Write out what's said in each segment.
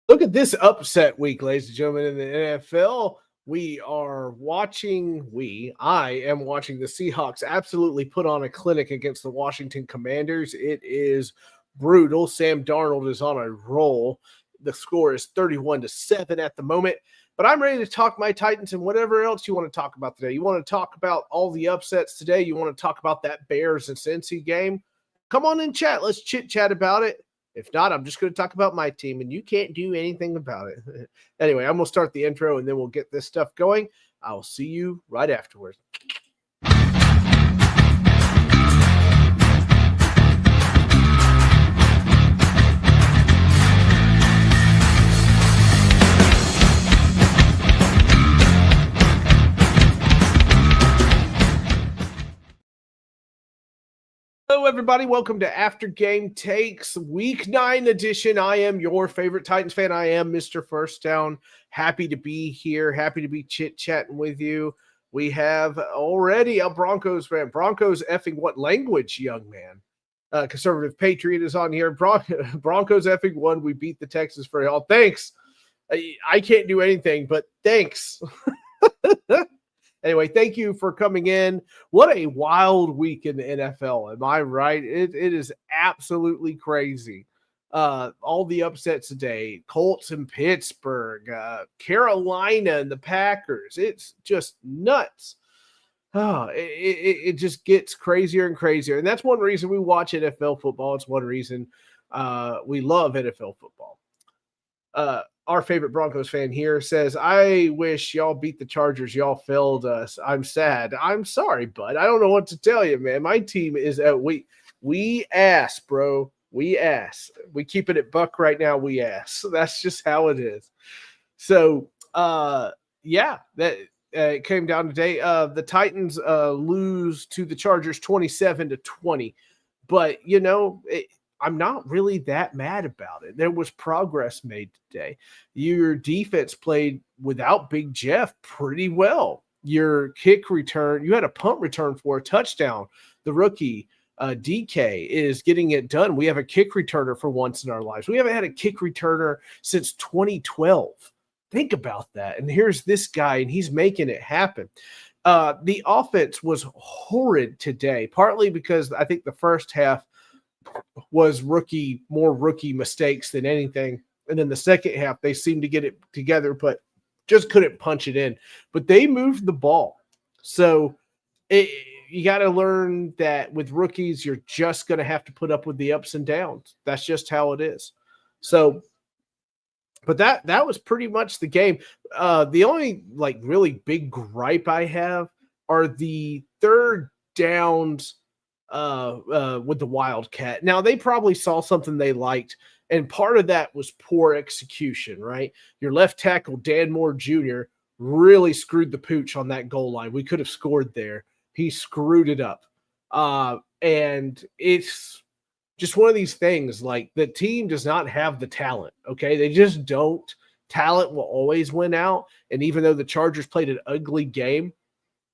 Look at this upset week, ladies and gentlemen, in the NFL. I am watching the Seahawks absolutely put on a clinic against the Washington Commanders. It is brutal. Sam Darnold is on a roll. The score is 31-7 at the moment. But I'm ready to talk my Titans and whatever else you want to talk about today. You want to talk about all the upsets today? You want to talk about that Bears and Cincy game? Come on in chat. Let's chit chat about it. If not, I'm just going to talk about my team, and you can't do anything about it. Anyway, I'm going to start the intro, and then we'll get this stuff going. I'll see you right afterwards. Hello, everybody. Welcome to After Game Takes Week 9 edition. I am your favorite Titans fan. I am Mr. First Down. Happy to be here. Happy to be chit-chatting with you. We have already a Broncos fan. Broncos effing what language, young man? Conservative Patriot is on here. Broncos effing won. We beat the Texans for y'all. Thanks. I can't do anything, but thanks. Anyway, thank you for coming in. What a wild week in the NFL. Am I right? It is absolutely crazy. All the upsets today. Colts and Pittsburgh, Carolina and the Packers. It's just nuts. It just gets crazier and crazier. And that's one reason we watch NFL football. It's one reason we love NFL football. Our favorite Broncos fan here says, I wish y'all beat the Chargers. Y'all failed us. I'm sad. I'm sorry, bud. I don't know what to tell you, man. My team is we ass, bro. We ass. We keep it at buck right now. We ass. That's just how it is. So, yeah, that it came down today. The Titans lose to the Chargers 27-20. But, you know, I'm not really that mad about it. There was progress made today. Your defense played without Big Jeff pretty well. Your kick return, you had a punt return for a touchdown. The rookie, DK, is getting it done. We have a kick returner for once in our lives. We haven't had a kick returner since 2012. Think about that. And here's this guy, and he's making it happen. The offense was horrid today, partly because I think the first half was more rookie mistakes than anything. And then the second half, they seemed to get it together, but just couldn't punch it in. But they moved the ball. So you got to learn that with rookies, you're just going to have to put up with the ups and downs. That's just how it is. So, but that was pretty much the game. The only really big gripe I have are the third downs with the Wildcat. Now, they probably saw something they liked, and part of that was poor execution, right? Your left tackle, Dan Moore Jr., really screwed the pooch on that goal line. We could have scored there. He screwed it up. And it's just one of these things, like the team does not have the talent, okay? They just don't. Talent will always win out, and even though the Chargers played an ugly game,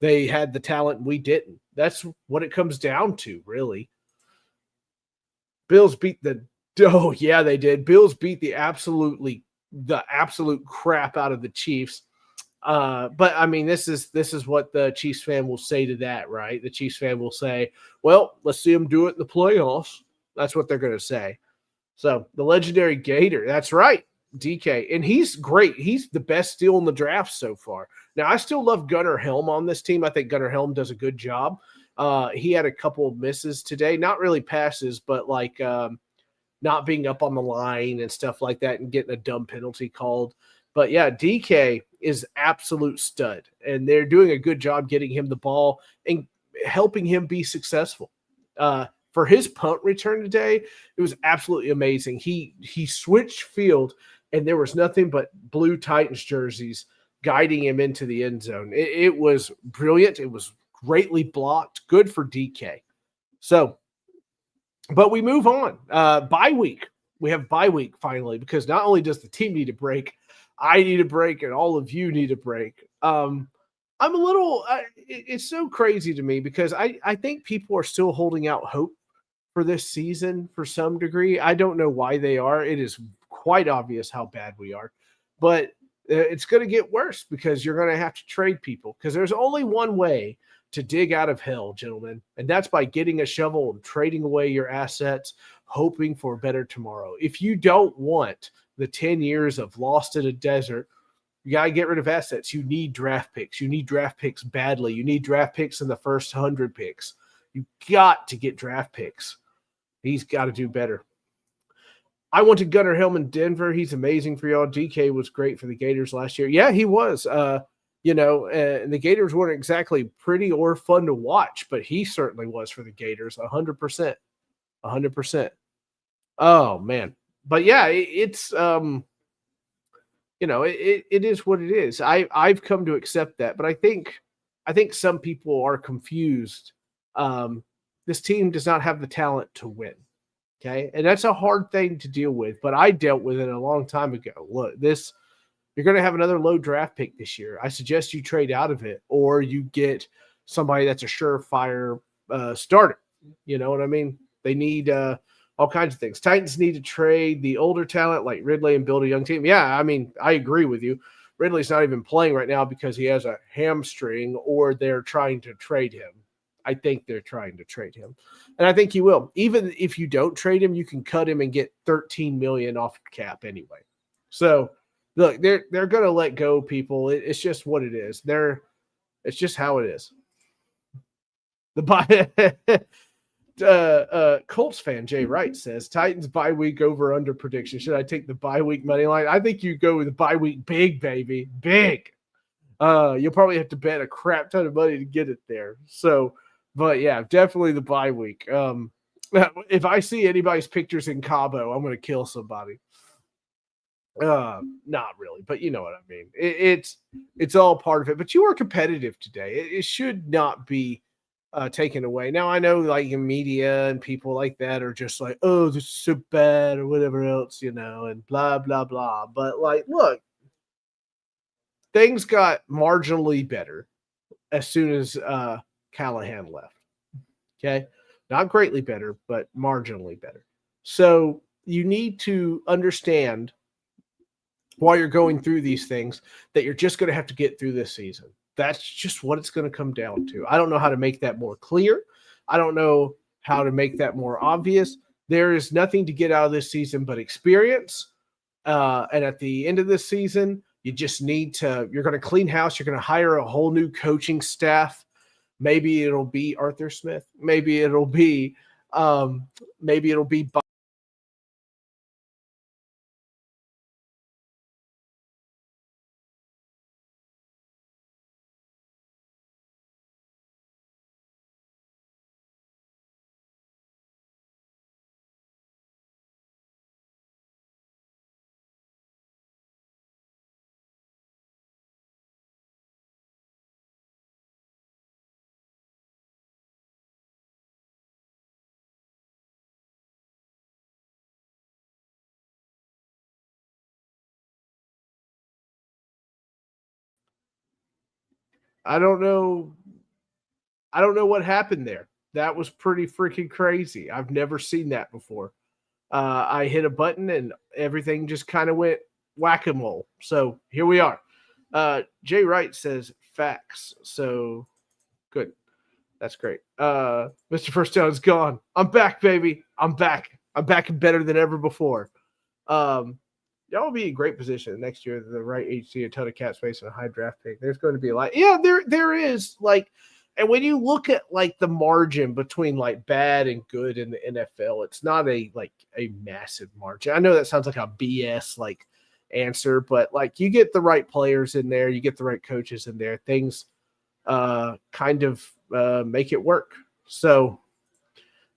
they had the talent and we didn't. That's what it comes down to, really. Bills beat yeah, they did. Bills beat the absolute crap out of the Chiefs. But I mean, this is what the Chiefs fan will say to that, right? The Chiefs fan will say, well, let's see them do it in the playoffs. That's what they're going to say. So the legendary Gator, that's right. DK, and he's great. He's the best steal in the draft so far. Now, I still love Gunnar Helm on this team. I think Gunnar Helm does a good job. He had a couple of misses today, not really passes, but not being up on the line and stuff like that and getting a dumb penalty called. But yeah, DK is absolute stud, and they're doing a good job getting him the ball and helping him be successful. For his punt return today, it was absolutely amazing. He switched field, and there was nothing but blue Titans jerseys guiding him into the end zone. It was brilliant. It was greatly blocked. Good for DK. So, but we move on. Bye week. We have bye week finally, because not only does the team need a break, I need a break, and all of you need a break. I'm a little it's so crazy to me because I think people are still holding out hope for this season for some degree. I don't know why they are. It is quite obvious how bad we are. But it's going to get worse because you're going to have to trade people because there's only one way to dig out of hell, gentlemen, and that's by getting a shovel and trading away your assets, hoping for a better tomorrow. If you don't want the 10 years of lost in a desert, you got to get rid of assets. You need draft picks. You need draft picks badly. You need draft picks in the first 100 picks. You got to get draft picks. He's got to do better. I wanted Gunnar Hillman Denver. He's amazing for y'all. DK was great for the Gators last year. Yeah, he was. And the Gators weren't exactly pretty or fun to watch, but he certainly was for the Gators. 100%. 100%. Oh, man. But yeah, it's it is what it is. I've come to accept that, but I think some people are confused. This team does not have the talent to win. Okay. And that's a hard thing to deal with, but I dealt with it a long time ago. Look, you're going to have another low draft pick this year. I suggest you trade out of it or you get somebody that's a surefire starter. You know what I mean? They need all kinds of things. Titans need to trade the older talent like Ridley and build a young team. Yeah, I mean, I agree with you. Ridley's not even playing right now because he has a hamstring or they're trying to trade him. I think they're trying to trade him. And I think he will. Even if you don't trade him, you can cut him and get $13 million off cap anyway. So, look, they're going to let go people. It's just what it is. It's just how it is. Colts fan Jay Wright says Titans bye week over under prediction. Should I take the bye week money line? I think you go with the bye week big, baby. Big. You'll probably have to bet a crap ton of money to get it there. So, but yeah, definitely the bye week. If I see anybody's pictures in Cabo, I'm going to kill somebody. Not really, but you know what I mean. It's all part of it. But you were competitive today. It should not be taken away. Now I know, like in media and people like that are just like, "Oh, this is so bad" or whatever else, and blah blah blah. But like, look, things got marginally better as soon as Callahan left. Okay. Not greatly better, but marginally better. So you need to understand while you're going through these things that you're just going to have to get through this season. That's just what it's going to come down to. I don't know how to make that more clear. I don't know how to make that more obvious. There is nothing to get out of this season but experience. And at the end of this season, you're going to clean house. You're going to hire a whole new coaching staff. Maybe it'll be Arthur Smith. Maybe it'll be I don't know. I don't know what happened there. That was pretty freaking crazy. I've never seen that before. I hit a button and everything just kind of went whack-a-mole. So here we are. Jay Wright says facts. So good. That's great. Mr. First Down is gone. I'm back, baby. I'm back. I'm back and better than ever before. Y'all will be in great position next year. The right HC, a ton of cap space, and a high draft pick. There's going to be a lot. Yeah, there is like, and when you look at like the margin between like bad and good in the NFL, it's not a massive margin. I know that sounds like a BS like answer, but like you get the right players in there, you get the right coaches in there, things kind of make it work. So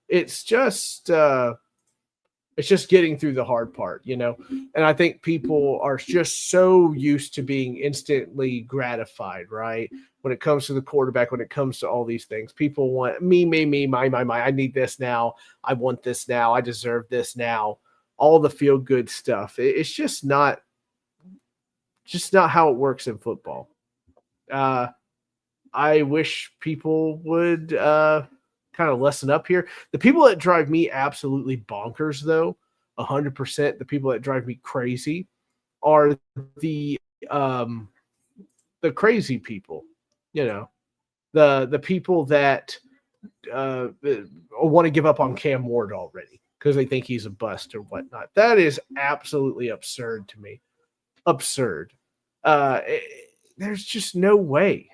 it's just getting through the hard part, and I think people are just so used to being instantly gratified, right? When it comes to the quarterback, when it comes to all these things, people want me, my, I need this now. I want this now. I deserve this now. All the feel good stuff. It's just not how it works in football. I wish people would kind of lessen up here. The people that drive me absolutely bonkers, though, 100%. The people that drive me crazy are the crazy people, the people that want to give up on Cam Ward already because they think he's a bust or whatnot. That is absolutely absurd to me. Absurd. There's just no way.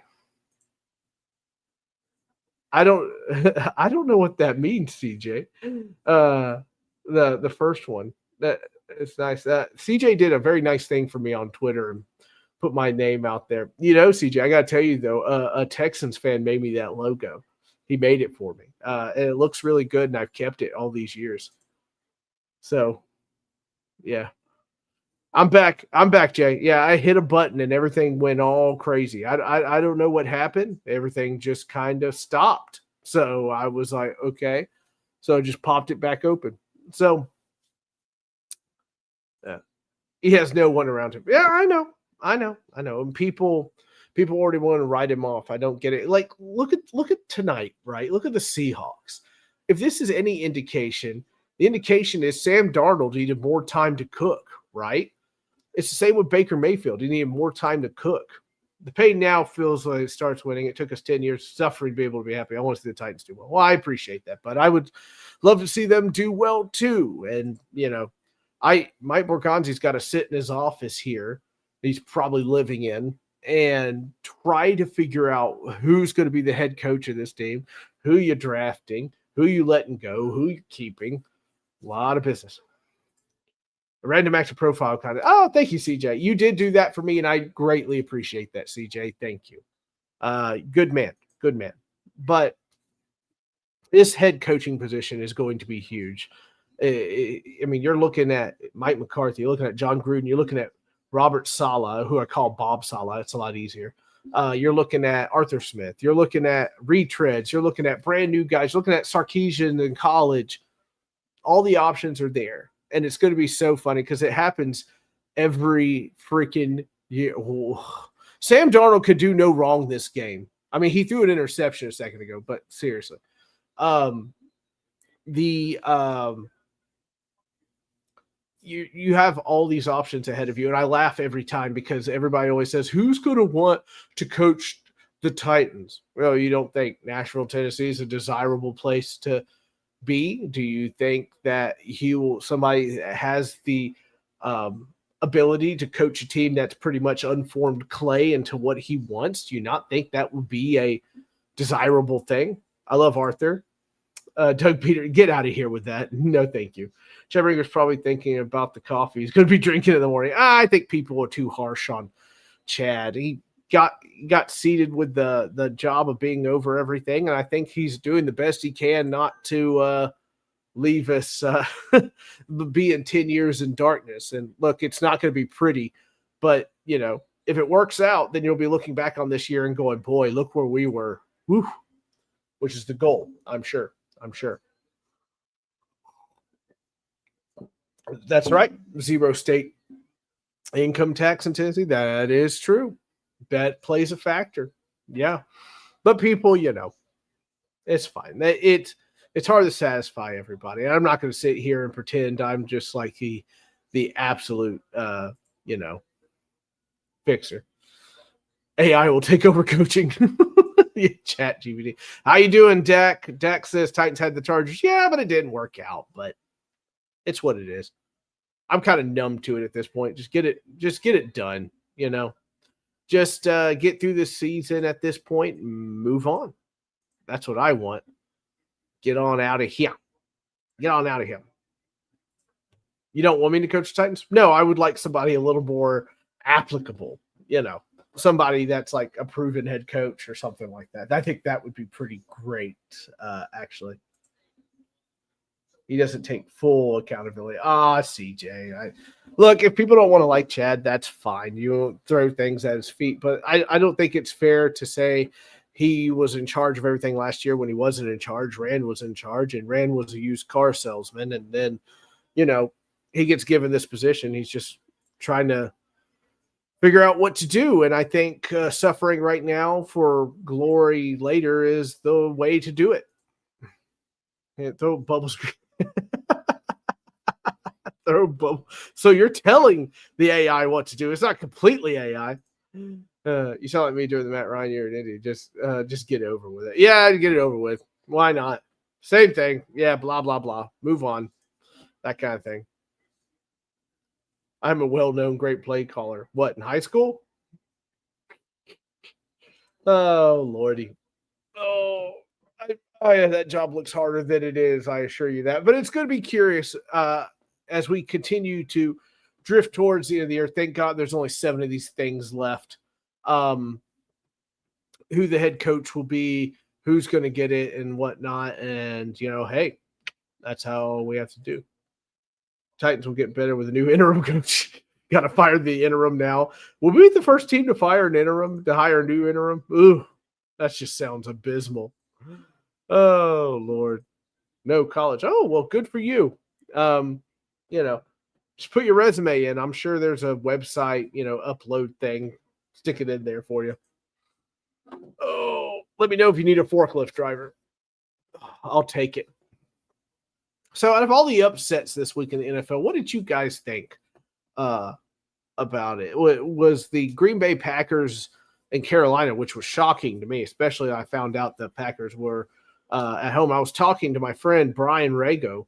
I don't I don't know what that means, CJ. The first one. That it's nice. CJ did a very nice thing for me on Twitter and put my name out there. CJ, I got to tell you though, a Texans fan made me that logo. He made it for me. And it looks really good, and I've kept it all these years. So, yeah. I'm back, Jay. Yeah, I hit a button and everything went all crazy. I don't know what happened. Everything just kind of stopped. So I was like, okay. So I just popped it back open. So he has no one around him. Yeah, I know. And people already want to write him off. I don't get it. Like, look at tonight, right? Look at the Seahawks. If this is any indication, the indication is Sam Darnold needed more time to cook, right? It's the same with Baker Mayfield. He needed more time to cook. The pain now feels like it starts winning. It took us 10 years suffering to be able to be happy. I want to see the Titans do well. Well, I appreciate that, but I would love to see them do well too. And, Mike Borgonzi's got to sit in his office here. He's probably living in and try to figure out who's going to be the head coach of this team, who you're drafting, who you letting go, who you're keeping. A lot of business. A random actor profile kind of. Oh, thank you, CJ. You did do that for me, and I greatly appreciate that, CJ. Thank you. Good man. But this head coaching position is going to be huge. I mean, you're looking at Mike McCarthy, you're looking at John Gruden, you're looking at Robert Saleh, who I call Bob Saleh. It's a lot easier. You're looking at Arthur Smith. You're looking at retreads. You're looking at brand new guys. You're looking at Sarkisian in college. All the options are there. And it's going to be so funny because it happens every freaking year. Oh. Sam Darnold could do no wrong this game. I mean, he threw an interception a second ago, but seriously. You have all these options ahead of you, and I laugh every time because everybody always says, who's going to want to coach the Titans? Well, you don't think Nashville, Tennessee is a desirable place to be? Do you think that somebody that has the ability to coach a team that's pretty much unformed clay into what he wants? Do you not think that would be a desirable thing? I love Arthur. Doug Peter, get out of here with that. No, thank you. Chad Ringer's probably thinking about the coffee he's going to be drinking in the morning. I think people are too harsh on Chad. He got seated with the job of being over everything, and I think he's doing the best he can not to leave us be in 10 years in darkness. And look, it's not going to be pretty, but if it works out, then you'll be looking back on this year and going, boy, look where we were. Woo. Which is the goal, I'm sure. That's right. 0 state income tax in Tennessee. That is true. That plays a factor. Yeah. But people, it's fine. It's hard to satisfy everybody. I'm not going to sit here and pretend I'm just like the absolute, fixer. AI will take over coaching. Chat GPT. How you doing, Dak? Dak says Titans had the Chargers. Yeah, but it didn't work out. But it's what it is. I'm kind of numb to it at this point. Just get it done. Just get through this season at this point and move on. That's what I want. Get on out of here. You don't want me to coach the Titans? No, I would like somebody a little more applicable. Somebody that's like a proven head coach or something like that. I think that would be pretty great, actually. He doesn't take full accountability. CJ. Look, if people don't want to like Chad, that's fine. You throw things at his feet. But I don't think it's fair to say he was in charge of everything last year when he wasn't in charge. Rand was in charge, and Rand was a used car salesman. And then, he gets given this position. He's just trying to figure out what to do. And I think suffering right now for glory later is the way to do it. And throw bubble screen. So you're telling the AI what to do. It's not completely AI. You sound like me during the Matt Ryan year in Indy. Just get it over with it. Yeah, get it over with. Why not? Same thing. Yeah, blah, blah, blah. Move on. That kind of thing. I'm a well-known great play caller. What, in high school? Oh, Lordy. Oh, that job looks harder than it is. I assure you that. But it's going to be curious as we continue to drift towards the end of the year. Thank God there's only 7 of these things left. Who the head coach will be, who's going to get it and whatnot. And, hey, that's how we have to do. Titans will get better with a new interim coach. Got to fire the interim now. We'll be the first team to fire an interim, to hire a new interim. Ooh, that just sounds abysmal. Oh, Lord. No college. Oh, well, good for you. Just put your resume in. I'm sure there's a website, upload thing. Stick it in there for you. Oh, let me know if you need a forklift driver. I'll take it. So out of all the upsets this week in the NFL, what did you guys think about it? Was the Green Bay Packers and Carolina, which was shocking to me, especially I found out the Packers were at home. I was talking to my friend Brian Rago.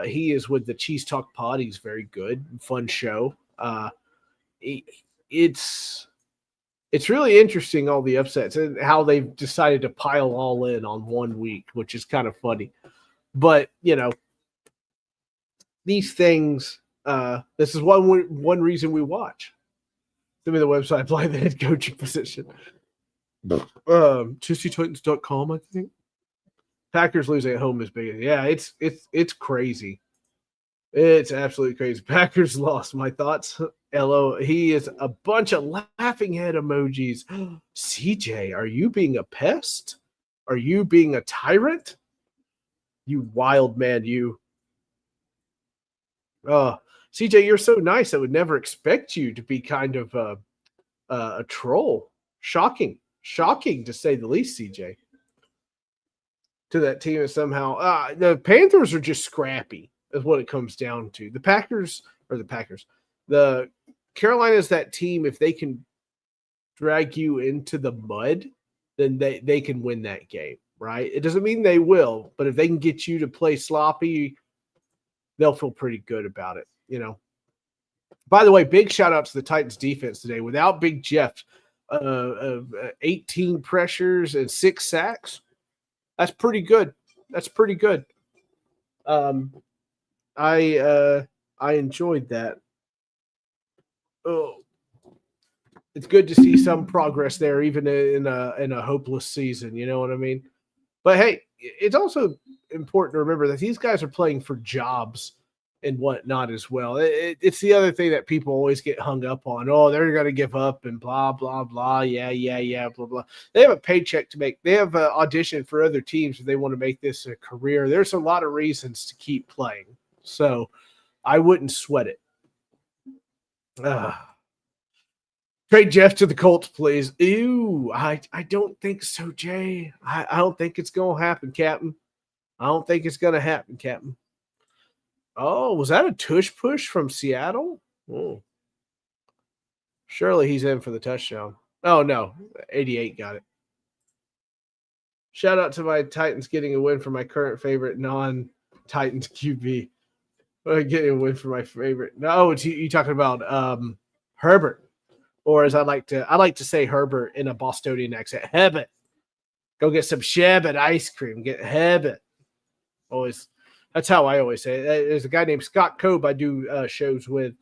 He is with the Cheese Talk Pod. He's very good, fun show. It's really interesting, all the upsets and how they've decided to pile all in on 1 week, which is kind of funny. But, these things, this is one reason we watch. Send me the website, apply the head coaching position. TustyTitans.com, I think. Packers losing at home is big. Yeah, it's crazy. It's absolutely crazy. Packers lost. My thoughts. LO. He is a bunch of laughing head emojis. CJ, are you being a pest? Are you being a tyrant? You wild man, you. CJ, you're so nice. I would never expect you to be kind of a troll. Shocking to say the least, CJ. To that team is somehow the Panthers are just scrappy, is what it comes down to. The Carolina is that team. If they can drag you into the mud, then they can win that game, right? It doesn't mean they will, but if they can get you to play sloppy, they'll feel pretty good about it, By the way, big shout out to the Titans defense today. Without Big Jeff, 18 pressures and 6 sacks. That's pretty good. I enjoyed that. Oh, it's good to see some progress there, even in a hopeless season. You know what I mean? But hey, it's also important to remember that these guys are playing for jobs and whatnot as well. It's the other thing that people always get hung up on. Oh, they're going to give up and blah, blah, blah. Yeah, blah, blah. They have a paycheck to make. They have an audition for other teams if they want to make this a career. There's a lot of reasons to keep playing. So I wouldn't sweat it. Trade Jeff to the Colts, please. Ew, I don't think so, Jay. I don't think it's going to happen, Captain. I don't think it's going to happen, Captain. Oh, was that a tush push from Seattle? Oh. Surely he's in for the touchdown. Oh, no. 88 got it. Shout out to my Titans getting a win for my current favorite non-Titans QB. Getting a win for my favorite. No, you talking about Herbert. Or as I like to say Herbert in a Bostonian accent. Herbert. Go get some sherbet ice cream. Get Herbert. Always. That's how I always say it. There's a guy named Scott Cobe I do shows with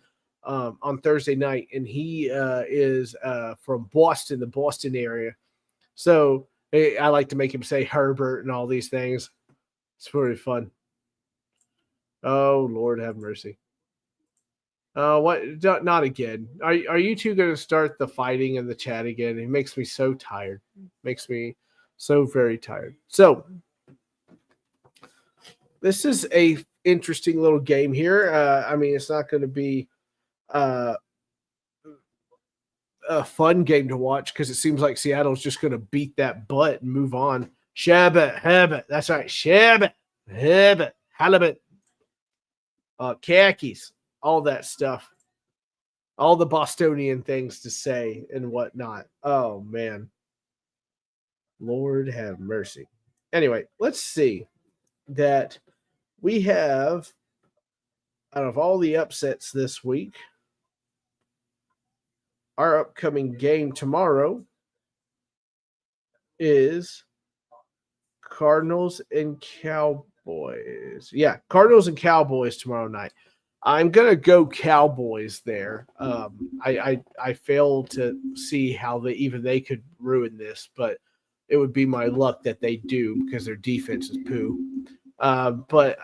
on Thursday night, and he is from Boston, the Boston area. So I like to make him say Herbert and all these things. It's pretty fun. Oh, Lord have mercy. What? Not again. Are you two going to start the fighting and the chat again? It makes me so tired. Makes me so very tired. So this is a interesting little game here. I mean, it's not going to be a fun game to watch because it seems like Seattle's just going to beat that butt and move on. Herbert. That's right. Herbert. Halibut. khakis, all that stuff, all the Bostonian things to say and whatnot. Oh, man. Lord have mercy. Anyway, let's see that we have, out of all the upsets this week, our upcoming game tomorrow is Cardinals and Cowboys. Yeah, Cardinals and Cowboys tomorrow night. I'm gonna go Cowboys there. I fail to see how they could ruin this, but it would be my luck that they do because their defense is poo. But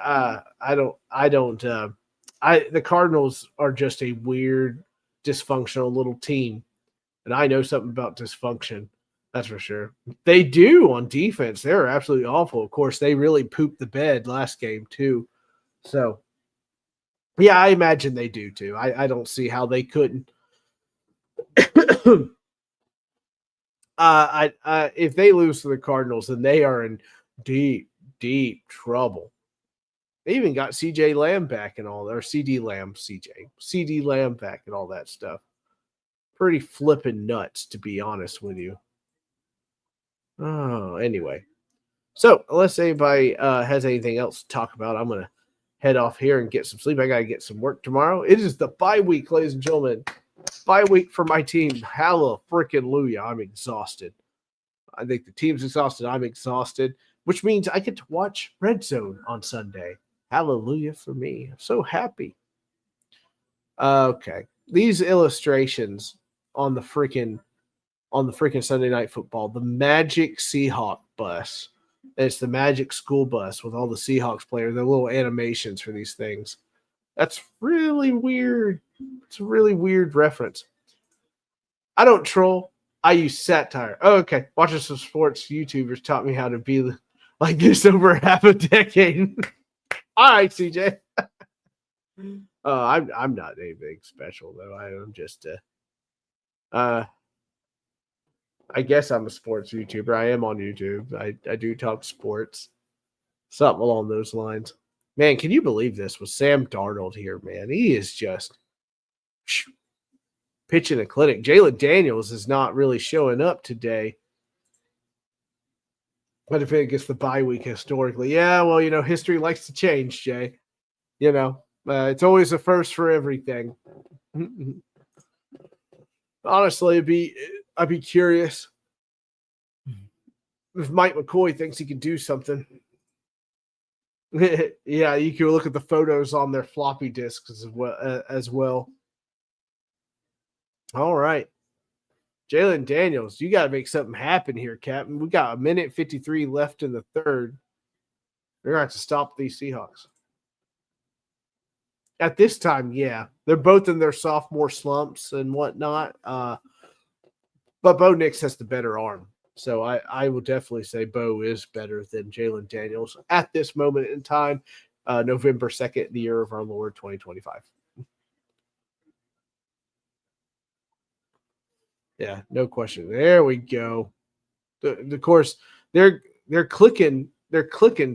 the Cardinals are just a weird, dysfunctional little team, and I know something about dysfunction. That's for sure. They do on defense. They're absolutely awful. Of course, they really pooped the bed last game too. So, yeah, I imagine they do too. I don't see how they couldn't. If they lose to the Cardinals, then they are in deep, deep trouble. They even got CJ Lamb back and all, or CD Lamb back and all that stuff. Pretty flippin' nuts, to be honest with you. Oh, anyway. So, unless anybody has anything else to talk about, I'm going to head off here and get some sleep. I got to get some work tomorrow. It is the bye week, ladies and gentlemen. Bye week for my team. Hallelujah. I'm exhausted. I think the team's exhausted. I'm exhausted, which means I get to watch Red Zone on Sunday. Hallelujah for me. I'm so happy. Okay. These illustrations on the freaking Sunday Night Football, the Magic Seahawk bus. It's the Magic school bus with all the Seahawks players, the little animations for these things. That's really weird. It's a really weird reference. I don't troll. I use satire. Oh, okay. Watching some sports YouTubers taught me how to be like this over half a decade. All right, CJ. I'm not anything special though. I'm just I guess I'm a sports YouTuber. I am on YouTube. I do talk sports. Something along those lines. Man, can you believe this with Sam Darnold here, man? He is just pitching a clinic. Jalen Daniels is not really showing up today. But if it gets the bye week historically, yeah, well, history likes to change, Jay. It's always a first for everything. Honestly, I'd be curious if Mike McCoy thinks he can do something. Yeah, you can look at the photos on their floppy disks as well. All right. Jalen Daniels, you got to make something happen here, Captain. We got 1:53 left in the third. We're going to have to stop these Seahawks. At this time, yeah. They're both in their sophomore slumps and whatnot. But Bo Nix has the better arm. So I will definitely say Bo is better than Jalen Daniels at this moment in time, November 2nd, the year of our Lord, 2025. Yeah, no question. There we go. Of course, they're clicking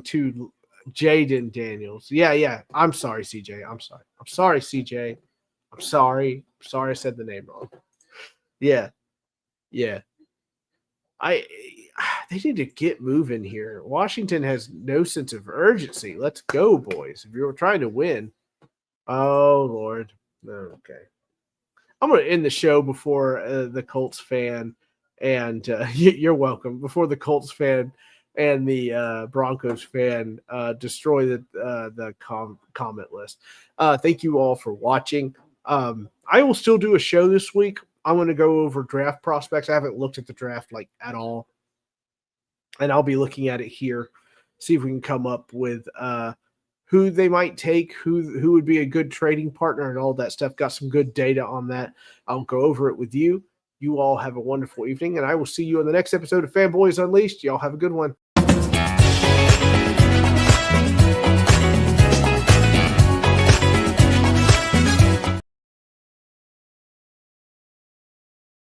to Jaden Daniels. Yeah. I'm sorry, CJ. I'm sorry, CJ. I'm sorry I said the name wrong. Yeah. They need to get moving here. Washington has no sense of urgency. Let's go, boys. If you're trying to win. Oh, Lord. Okay. I'm going to end the show before the Colts fan and you're welcome. Before the Colts fan and the Broncos fan destroy the comment list. Thank you all for watching. I will still do a show this week. I'm going to go over draft prospects. I haven't looked at the draft at all. And I'll be looking at it here, see if we can come up with who they might take, who would be a good trading partner and all that stuff. Got some good data on that. I'll go over it with you. You all have a wonderful evening, and I will see you on the next episode of Fanboys Unleashed. Y'all have a good one.